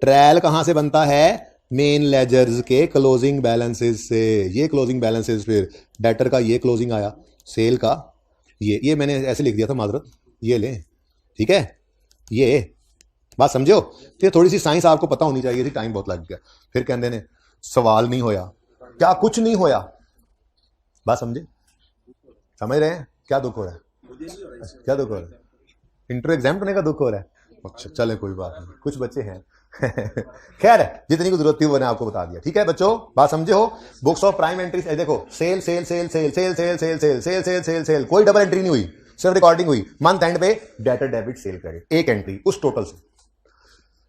ट्रायल कहां से बनता है? मेन लेजर्स के क्लोजिंग बैलेंसेस से। ये क्लोजिंग बैलेंसेस फिर डेटर का ये क्लोजिंग आया, सेल का ये मैंने ऐसे लिख दिया था माजरत, ये ले। ठीक है, ये बात समझो। तो थोड़ी सी साइंस आपको पता होनी चाहिए थी, टाइम बहुत लग गया। फिर कहते ने सवाल नहीं होया, क्या कुछ नहीं होया? बात समझे, समझ रहे हैं? क्या दुख हो रहा है? क्या दुख हो रहा है? इंटर एग्जाम होने का दुख हो रहा है? अच्छा चले कोई बात नहीं, कुछ बच्चे हैं खैर जितनी को जरूरत थी वो मैंने आपको बता दिया। ठीक है बच्चों, बात समझे हो? बुक्स ऑफ प्राइम एंट्री देखो, sale sale sale sale sale sale sale sale sale sale sale sale, कोई डबल एंट्री नहीं हुई, सिर्फ रिकॉर्डिंग हुई। मंथ एंड पे डेटर डेबिट सेल क्रेडिट, एक एंट्री उस टोटल से।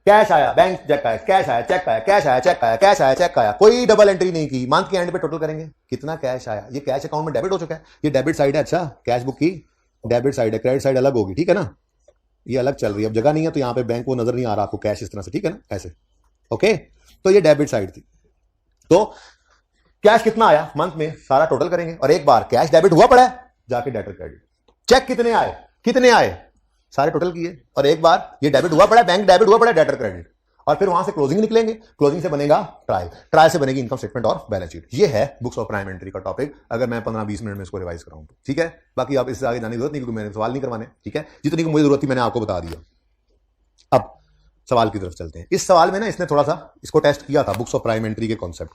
कैश आया, बैंक चेक आया, कैश आया, चेक आया, कैश आया, चेक आया, कैश आया, चेक आया, कोई डबल एंट्री नहीं की। मंथ के एंड पे टोटल करेंगे कितना कैश आया। ये कैश अकाउंट में डेबिट हो चुका है, ये डेबिट साइड है। अच्छा, कैश बुक की डेबिट साइड है, क्रेडिट साइड अलग होगी। ठीक है ना, ये अलग चल रही है। अब जगह नहीं है तो यहां पे बैंक वो नजर नहीं आ रहा आपको, कैश इस तरह से। ठीक है ना, ऐसे। ओके, तो ये डेबिट साइड थी। तो कैश कितना आया मंथ में सारा टोटल करेंगे, और एक बार कैश डेबिट हुआ पड़ा है जाके डेटर क्रेडिट। चेक कितने आए, कितने आए, सारे टोटल किए, और एक बार ये डेबिट हुआ पड़ा है, बैंक डेबिट हुआ पड़ा है, डेटर क्रेडिट, और फिर वहां से क्लोजिंग निकलेंगे। क्लोजिंग से बनेगा ट्रायल, ट्रायल से बनेगी इनकम स्टेटमेंट और बैलेंस शीट। ये है बुक्स ऑफ प्राइम एंट्री का टॉपिक, अगर मैं 15-20 मिनट में इसको रिवाइज कराऊं तो। ठीक है, बाकी आप इससे आगे जाने की जरूरत नहीं, क्योंकि मैंने सवाल नहीं करवाने। ठीक है, जितनी को मुझे जरूरत थी मैंने आपको बता दिया। अब सवाल की तरफ चलते हैं। इस सवाल में ना इसने थोड़ा सा इसको टेस्ट किया था, बुक्स ऑफ प्राइम एंट्री के कॉन्सेप्ट।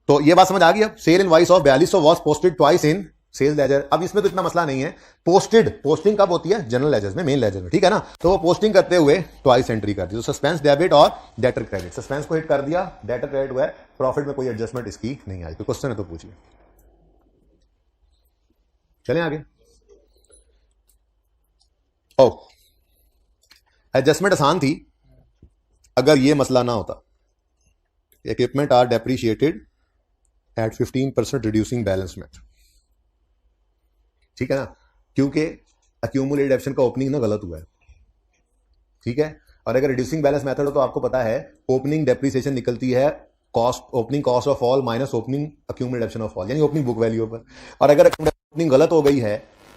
तो ये बात समझ आ गई। अब sale invoice of 4200 was posted twice in sales ledger. अब इसमें तो इतना मसला नहीं है, पोस्टिंग कब होती है? जनरल लेजर्स में, मेन लेजर में। ठीक है ना, तो वो पोस्टिंग करते हुए ट्वाइस एंट्री कर दी। तो सस्पेंस डेबिट और डेटर क्रेडिट, सस्पेंस को हिट कर दिया, डेटर क्रेडिट हुआ है, प्रॉफिट में कोई एडजस्टमेंट इसकी नहीं आई। कोई क्वेश्चन है तो पूछिए। चलें आगे। ओ, एडजस्टमेंट आसान थी अगर ये मसला ना होता। Equipment are depreciated at 15% reducing balance method. ठीक है ना, क्योंकि अक्यूमुलेटेड एप्शन का ओपनिंग ना गलत हुआ है। ठीक है, और अगर रिड्यूसिंग बैलेंस मेथड हो तो आपको पता है ओपनिंग डेप्रिसिएशन निकलती है cost, opening cost of all minus opening accumulated depreciation of all, यानी ओपनिंग बुक वैल्यू पर। और अगर ओपनिंग गलत हो गई है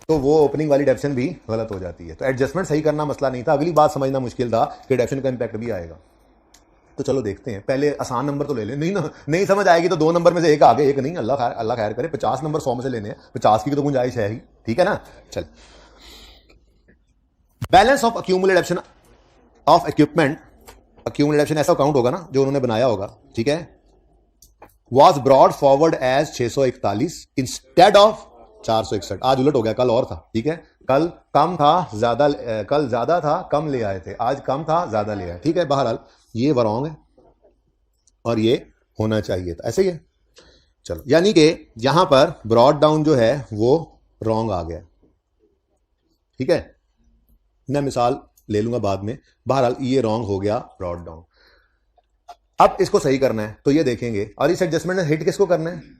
तो वो ओपनिंग वाली डेप्शन भी गलत हो जाती है। तो एडजस्टमेंट सही करना मसला नहीं था, अगली बात समझना मुश्किल था कि डेप्शन का इंपैक्ट भी आएगा। तो चलो देखते हैं, पहले आसान नंबर तो ले लें। नहीं समझ आएगी तो 2 नंबर में से एक आगे, एक नहीं, अल्लाह खैर करे। 50 नंबर 100 में से लेने हैं, 50 की तो गुंजाइश है ही। ठीक है ना, चल। Balance of accumulated depreciation of equipment, accumulated depreciation ऐसा अकाउंट होगा ना जो उन्होंने बनाया होगा। ठीक है, was brought forward as 641 instead of 461। आज उलट हो गया, कल और था। ठीक है, कल कम था ज्यादा, कल ज्यादा था कम ले आए थे, आज कम था ज्यादा ले आए। ठीक है, बहरहाल ये रॉन्ग है और ये होना चाहिए था, ऐसे ही है। चलो, यानी कि यहां पर ब्रॉड डाउन जो है वो रॉन्ग आ गया। ठीक है, मैं मिसाल ले लूंगा बाद में। बहरहाल ये रॉन्ग हो गया, ब्रॉड डाउन। अब इसको सही करना है तो ये देखेंगे, और इस एडजस्टमेंट में हिट किसको करना है?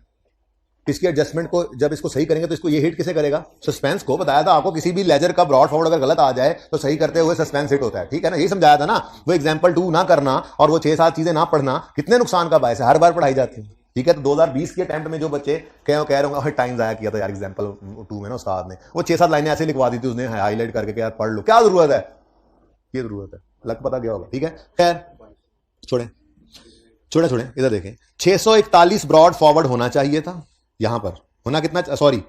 इसकी एडजस्टमेंट को जब इसको सही करेंगे तो इसको ये हिट किसे करेगा? सस्पेंस को। बताया था आपको, किसी भी लेजर का ब्रॉड फॉरवर्ड अगर गलत आ जाए तो सही करते हुए सस्पेंस हिट होता है। ठीक है ना, यही समझाया था ना। वो एग्जांपल 2 ना करना और वो 6-7 चीजें ना पढ़ना कितने नुकसान का बायस है, हर बार पढ़ाई जाती है। ठीक है। तो 2020 के अटेम्प्ट में जो बच्चे कह रहे होंगे टाइम जाया किया था यार एग्जाम्पल 2 में ना उस्ताद ने वो 6-7 लाइनें ऐसे लिखवा दी थी उसने हाईलाइट करके कि यार पढ़ लो, क्या जरूरत है, ये जरूरत है, लग पता गया होगा। ठीक है, खैर छोड़े इधर देखें, 641 ब्रॉड फॉरवर्ड होना चाहिए था, यहां पर होना कितना, सॉरी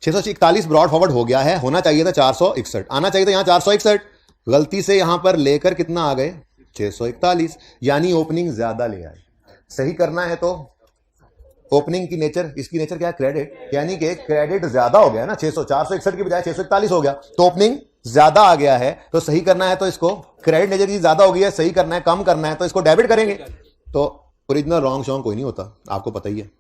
641 ब्रॉड फॉरवर्ड हो गया है, होना चाहिए था 461, आना चाहिए था यहां 461, गलती से यहां पर लेकर कितना आ गए 641, यानी ओपनिंग ज्यादा ले आए। सही करना है तो ओपनिंग की नेचर, इसकी नेचर क्या है, क्रेडिट, यानी कि क्रेडिट ज्यादा हो गया ना, 461 की बजाय 641 हो गया, तो ओपनिंग ज्यादा आ गया है, तो सही करना है तो इसको, क्रेडिट नेचर की ज्यादा हो गई है, सही करना है, कम करना है तो इसको डेबिट करेंगे। तो ओरिजिनल रॉन्ग शॉन्ग कोई नहीं होता, आपको पता ही है।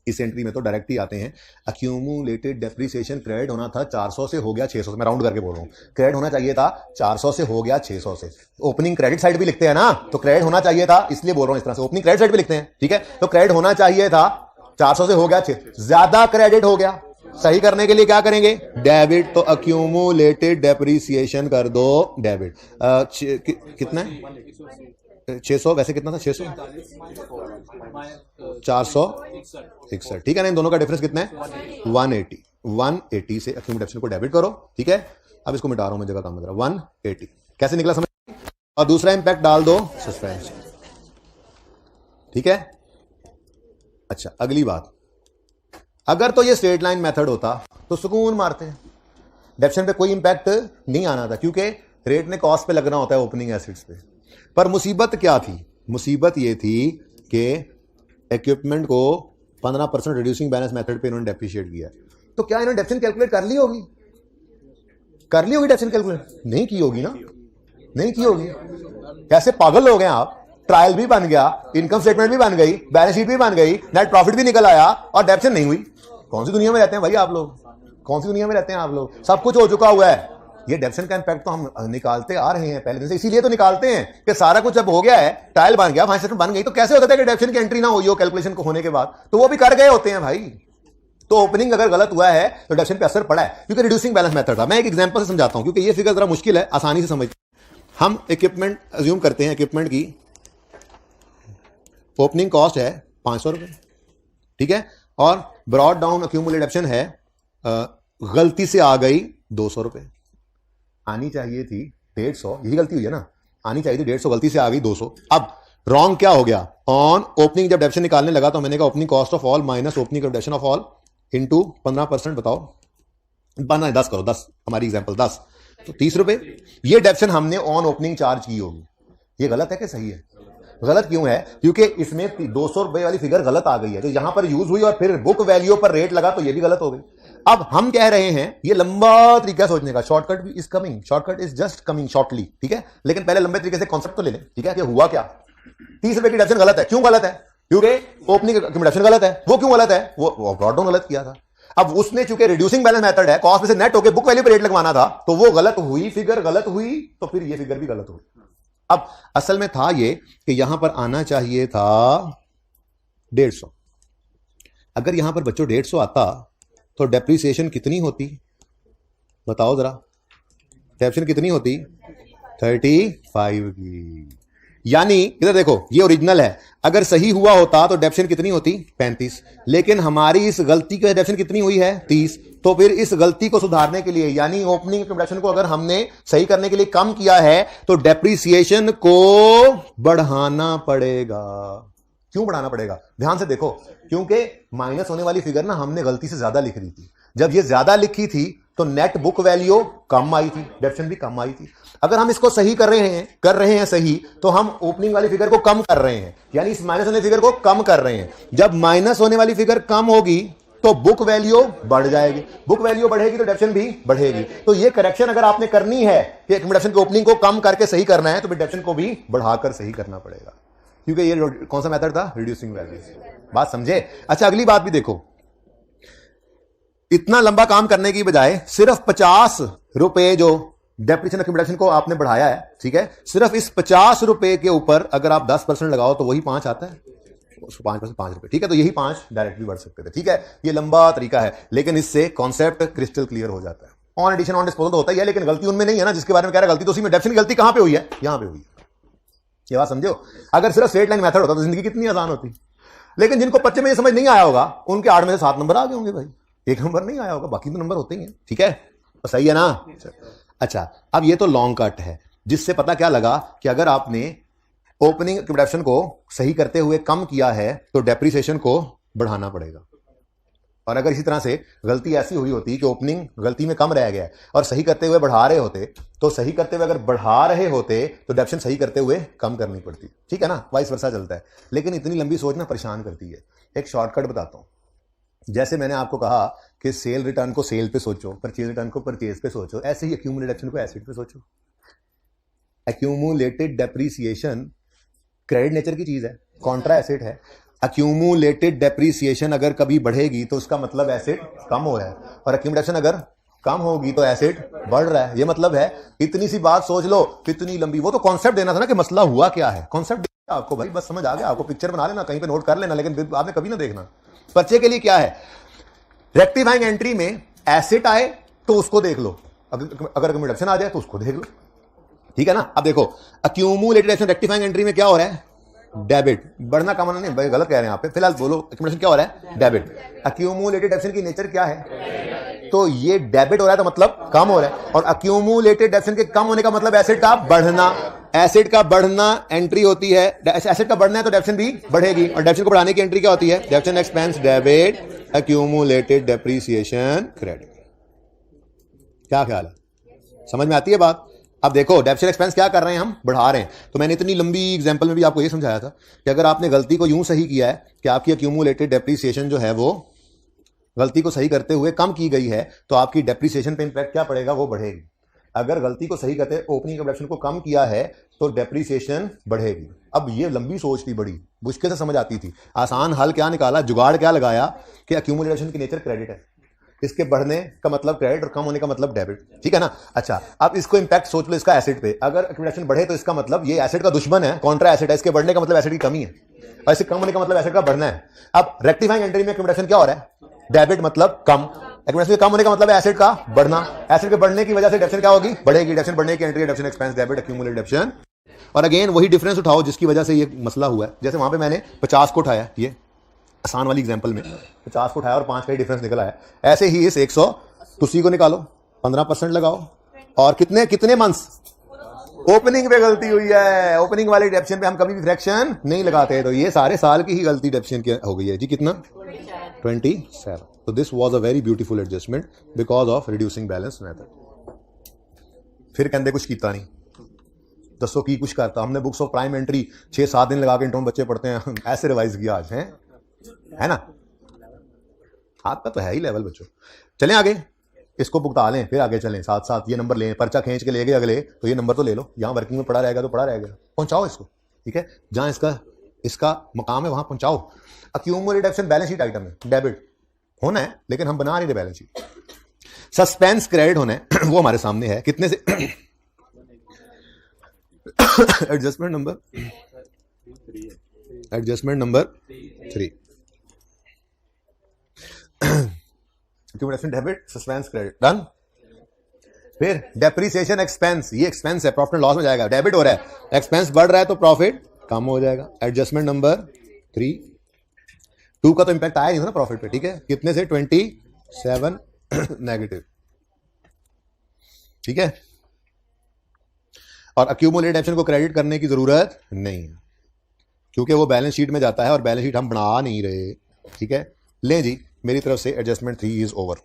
इस एंट्री में तो डायरेक्ट ही आते हैं, अक्यूमुलेटेड डेप्रिसिएशन क्रेडिट होना था 400 से हो गया 600 से, मैं राउंड करके बोल रहा हूं, क्रेडिट होना चाहिए था 400 से हो गया 600 से। ओपनिंग क्रेडिट साइड भी लिखते हैं ना, तो क्रेडिट होना चाहिए था, इसलिए बोल रहा हूं इस तरह से, ओपनिंग क्रेडिट साइड भी लिखते हैं, ठीक है। तो क्रेडिट होना चाहिए था 400 से हो गया 600, ज्यादा क्रेडिट हो गया, सही करने के लिए क्या करेंगे, डेबिट, तो अक्यूमुलेटेड डेप्रिसिएशन कर दो डेबिट। कितना है 600, वैसे कितना था 600, 461, ठीक है ना, इन दोनों का डिफरेंस कितना है 180 से अक्यूमुलेशन को डेबिट करो, ठीक है। अब इसको मिटा रहा हूं मैं, जगह काम कर रहा, 180 कैसे निकला समझ, और दूसरा इंपैक्ट डाल दो सस्पेंशन, ठीक है। अच्छा अगली बात, अगर तो ये स्ट्रेट लाइन मेथड होता तो सुकून मारते हैं, डेप्शन पे कोई इंपैक्ट नहीं आना था, क्योंकि रेट ने कॉस्ट पे लगना होता है ओपनिंग एसिड्स पे। पर मुसीबत क्या थी, मुसीबत ये थी कि इक्विपमेंट को 15% रिड्यूसिंग बैलेंस मेथड पे इन्होंने डेप्रिशिएट किया, तो क्या इन्होंने डेप्शन कैलकुलेट कर ली होगी, डेप्शन कैलकुलेट नहीं की होगी ना, नहीं की होगी, कैसे पागल हो गए आप, ट्रायल भी बन गया, इनकम स्टेटमेंट भी बन गई, बैलेंस शीट भी बन गई, नेट प्रॉफिट भी निकल आया और डेप्शन नहीं हुई। कौन सी दुनिया में रहते हैं भाई आप लोग, कौन सी दुनिया में रहते हैं आप लोग, सब कुछ हो चुका हुआ है। ये डेप्शन का इंपैक्ट तो हम निकालते आ रहे हैं पहले दिन से, इसीलिए तो निकालते हैं कि सारा कुछ जब हो गया है, ट्रायल बन गया, फाइनेंस स्टेटमेंट बन गई, तो कैसे होता है कि डेप्शन की एंट्री ना हुई हो कैलकुलेशन को होने के बाद, तो वो भी कर गए होते हैं भाई। तो ओपनिंग अगर गलत हुआ है तो डेप्शन पे असर पड़ा है, क्योंकि रिड्यूसिंग बैलेंस मेथड था। मैं एक एग्जांपल से समझाता हूं, क्योंकि ये फिगर जरा मुश्किल है, आसानी से समझ। हम इक्विपमेंट अज्यूम करते हैं, इक्विपमेंट की ओपनिंग कॉस्ट है 500 रुपए, ठीक है, और ब्रॉड डाउन अक्यूमुलेटेड डेप्शन है गलती से आ गई 200 रुपए, आनी चाहिए थी 150, यही गलती हुई है ना, आनी चाहिए थी 150, गलती से आ गई 200। अब रॉन्ग क्या हो गया, ऑन ओपनिंग जब डेप्शन निकालने लगा तो मैंने कहा opening cost of all minus opening डेप्शन of all into 15%, बताओ 10 करो, 10 हमारी एग्जांपल 10, तो 30 रुपए। ये डेप्शन हमने ऑन ओपनिंग चार्ज की होगी, ये गलत है कि सही है, गलत क्यों है, क्योंकि इसमें 200 रुपए वाली फिगर गलत आ गई है, तो यहां पर यूज हुई और फिर बुक वैल्यू पर रेट लगा, तो ये भी गलत हो गई। अब हम कह रहे हैं, ये लंबा तरीका सोचने का, शॉर्टकट भी is coming, shortcut is just coming shortly, ठीक है, लेकिन पहले लंबे तरीके से कॉन्सेप्ट तो ले लें, ठीक है, कि हुआ क्या, 30 रुपए की डेप्शन गलत है, क्यों गलत है, क्योंकि ओपनिंग डेप्शन गलत है, वो क्यों गलत है, वो ब्रॉड डाउन गलत किया था। अब उसने चूंकि रिड्यूसिंग बैलेंस मेथड है, कॉस्ट में से नेट होकर बुक वैल्यू पर रेट लगवाना था, तो वो गलत हुई, फिगर गलत हुई, तो फिर ये फिगर भी गलत हुई। अब असल में था ये कि यहां पर आना चाहिए था 150, अगर यहां पर बच्चों 150 आता तो डेप्रिसिएशन कितनी होती, बताओ जरा, डेप्रिसिएशन कितनी होती 35 की, यानी इधर देखो ये ओरिजिनल है, अगर सही हुआ होता तो डेप्रिसिएशन कितनी होती 35, लेकिन हमारी इस गलती की डेप्रिसिएशन कितनी हुई है 30, तो फिर इस गलती को सुधारने के लिए, यानी ओपनिंग डेप्रिसिएशन को अगर हमने सही करने के लिए कम किया है तो डेप्रिसिएशन को बढ़ाना पड़ेगा। क्यों बढ़ाना पड़ेगा, ध्यान से देखो, क्योंकि माइनस होने वाली फिगर ना हमने गलती से ज्यादा लिख दी थी, जब ये ज्यादा लिखी थी तो नेट बुक वैल्यू कम आई थी, डेप्रिसिएशन भी कम आई थी। अगर हम इसको सही कर रहे हैं सही, तो हम ओपनिंग वाली फिगर को कम कर रहे हैं, यानी इस माइनस होने फिगर को कम कर रहे हैं। जब माइनस होने वाली फिगर कम होगी तो बुक वैल्यू बढ़ जाएगी, बुक वैल्यू बढ़ेगी तो डेप्रिसिएशन भी बढ़ेगी। तो ये करेक्शन अगर आपने करनी है कि डेप्रिसिएशन की ओपनिंग को कम करके सही करना है, तो डेप्रिसिएशन को भी बढ़ाकर सही करना पड़ेगा, क्योंकि ये कौन सा मेथड था, रिड्यूसिंग वैल्यू। बात समझे। अच्छा अगली बात भी देखो, इतना लंबा काम करने की बजाय सिर्फ 50 रुपए जो डेप्रिसिएशन अक्यूमुलेशन को आपने बढ़ाया है, ठीक है, सिर्फ इस 50 रुपए के ऊपर अगर आप 10% लगाओ तो वही 5 आता है, 5% 5 रुपए, ठीक है, तो यही 5 डायरेक्टली बढ़ सकते थे, ठीक है। ये लंबा तरीका है, लेकिन इससे कॉन्सेप्ट क्रिस्टल क्लियर हो जाता है। ऑन एडिशन ऑन डिस्पोजल तो होता ही है, लेकिन गलती उनमें नहीं है ना जिसके बारे में कह रहा है गलती, तो उसी में डेप्रिसिएशन की गलती कहां पे हुई है, यहां पे हुई है। ये बात समझो। अगर सिर्फ स्ट्रेट लाइन मेथड होता तो जिंदगी कितनी आसान होती। लेकिन जिनको 25 में ये समझ नहीं आया होगा उनके 8 में से 7 नंबर आ गए होंगे भाई, 1 नंबर नहीं आया होगा, बाकी तो नंबर होते ही हैं। ठीक है, तो सही है ना। अच्छा, अब ये तो लॉन्ग कट है, जिससे पता क्या लगा कि अगर आपने ओपनिंग एक्यूमुलेशन को सही करते हुए कम किया है तो डेप्रिसिएशन को बढ़ाना पड़ेगा। और अगर इसी तरह से गलती ऐसी हुई होती कि ओपनिंग गलती में कम रह गया और सही करते हुए बढ़ा रहे होते, तो सही करते हुए अगर बढ़ा रहे होते तो डेप्शन सही करते हुए कम करनी पड़ती। ठीक है ना, वाइस वर्सा चलता है। लेकिन इतनी लंबी सोचना परेशान करती है। एक शॉर्टकट बताता हूं। जैसे मैंने आपको कहा कि सेल रिटर्न को सेल पे सोचो, परचेज रिटर्न को परचेज पे सोचो, ऐसे ही एक्यूमुलेटेड डेप्शन को एसेट पे सोचो। एक्यूमुलेटेड डेप्रीसिएशन क्रेडिट नेचर की चीज है, कॉन्ट्रा एसेट है। एक्यूमुलेटेड डेप्रीसिएशन अगर कभी बढ़ेगी तो उसका मतलब एसेट कम हो रहा है, और एक्यूमुलेशन अगर कम होगी तो एसेट बढ़ रहा है। ये मतलब है, इतनी सी बात सोच लो, कितनी लंबी। वो तो कॉन्सेप्ट देना था ना कि मसला हुआ क्या है, कॉन्सेप्ट आपको भाई, बस समझ आ गया आपको, पिक्चर बना लेना, कहीं पे नोट कर लेना, लेकिन आपने कभी ना देखना। पर्चे के लिए क्या है, रेक्टिफाइंग एंट्री में एसेट आए तो उसको देख लो, अगर एक्यूमुलेशन आ जाए तो उसको देख लो। ठीक है ना। अब देखो, एक्यूमुलेटेड एसेट रेक्टिफाइंग एंट्री में क्या हो रहा है, डेबिट। बढ़ना कम नहीं भाई, गलत कह रहे हैं आप, फिलहाल बोलो एक्यूमुलेशन क्या हो रहा है, डेबिट। एक्यूमुलेटेड एसेट की नेचर क्या है, तो ये डेबिट हो रहा है तो मतलब कम हो रहा है, और एक्यूमुलेटेड एसेट के कम होने का मतलब एसेट का बढ़ना। एसेट का बढ़ना एंट्री होती है, एसेट का बढ़ना है तो डेप्शन भी बढ़ेगी, और डेप्शन को बढ़ाने की एंट्री क्या होती है, डेप्शन expense debit, accumulated depreciation credit. क्या ख्याल है, समझ में आती है बात। अब देखो, डेप्शन एक्सपेंस क्या कर रहे हैं, हम बढ़ा रहे हैं। तो मैंने इतनी लंबी एग्जांपल में भी आपको ये समझाया था कि अगर आपने गलती को यूं सही किया है कि आपकी एक्यूमुलेटेड डेप्रीसिएशन जो है वो गलती को सही करते हुए कम की गई है, तो आपकी डेप्रीसिएशन पे इंपैक्ट क्या पड़ेगा, वो बढ़ेगी। अगर गलती को सही करते ओपनिंग प्रोडक्शन को कम किया है तो डेप्रीसिएशन बढ़ेगी। अब ये लंबी सोच थी, बड़ी मुश्किल से समझ आती थी। आसान हल क्या निकाला, जुगाड़ क्या लगाया कि एक्यूमुलेशन की नेचर क्रेडिट है, इसके बढ़ने का मतलब क्रेडिट और कम होने का मतलब डेबिट। ठीक है ना। अच्छा, अब इसको इंपैक्ट सोच लो इसका एसेट पे। अगर एक्यूमुलेशन बढ़े तो इसका मतलब ये एसेट का दुश्मन है, कॉन्ट्रा एसेट है, इसके बढ़ने का मतलब एसेट की कमी है, और इससे कम होने का मतलब एसेट का बढ़ना है। अब रेक्टिफाइंग एंट्री में एक्यूमुलेशन क्या हो रहा है, डेबिट मतलब कम, एक्यूमुलेशन कम होने का मतलब एसेट का बढ़ना। एसेट के बढ़ने की वजह से डेप्शन क्या होगी, बढ़ेगी। डेप्शन बढ़ने की एंट्री, डेप्शन एक्सपेंस डेबिट, एक्यूमुलेटेड डेप्शन। और अगेन वही डिफरेंस उठाओ जिसकी वजह से ये मसला हुआ है। जैसे वहां पे मैंने 50 को उठाया, ये आसान वाली एग्जांपल में 50 को उठाया और 5 का ही डिफरेंस निकला है। ऐसे ही इस 100 तुसी को निकालो, 15% लगाओ, और कितने कितने मंथ्स, ओपनिंग पे गलती हुई है, ओपनिंग वाले डेप्शन पे हम कभी भी फ्रैक्शन नहीं लगाते, तो ये सारे साल की ही गलती डेप्शन की हो गई है जी। कितना, 27। तो this was a very beautiful adjustment because of reducing balance method. फिर कहते कुछ कीता नहीं, दसो की कुछ करता, हमने बुक्स ऑफ प्राइम एंट्री 6-7 दिन लगा के इंटरम बच्चे पढ़ते हैं, ऐसे रिवाइज किया आज है ना। हाथ का तो है ही लेवल बच्चों। चलें आगे, इसको भुगता लें, फिर आगे चलें, साथ साथ ये नंबर लें, पर्चा खींच के ले गए अगले, तो ये नंबर तो ले लो, यहाँ वर्किंग में पड़ा रहेगा तो पड़ा रहेगा, पहुंचाओ इसको। ठीक है, जहां इसका मकाम है वहां पहुंचाओ। Accumulated depreciation balance sheet item है, डेबिट होना है, लेकिन हम बना नहीं रहे बैलेंस शीट। सस्पेंस क्रेडिट होना है, वो हमारे सामने है, कितने से adjustment number 3। Accumulation debit, suspense credit, done. फिर डेप्रीसिएशन एक्सपेंस, ये एक्सपेंस है, प्रॉफिट एंड लॉस में जाएगा, डेबिट हो रहा है, एक्सपेंस बढ़ रहा है तो प्रॉफिट कम हो जाएगा, एडजस्टमेंट नंबर 3। 2 का तो इंपैक्ट आया नहीं था ना प्रॉफिट पे। ठीक है, कितने से, 27 नेगेटिव। ठीक है, और एक्यूमुलेटेड डेप्शन को क्रेडिट करने की जरूरत नहीं है क्योंकि वो बैलेंस शीट में जाता है और बैलेंस शीट हम बना नहीं रहे। ठीक है, ले जी, मेरी तरफ से एडजस्टमेंट 3 इज ओवर।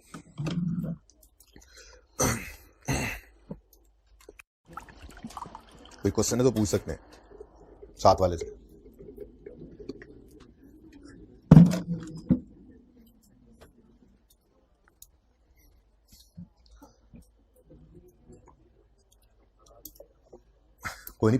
कोई क्वेश्चन है तो पूछ सकते हैं साथ वाले से। कोई नहीं।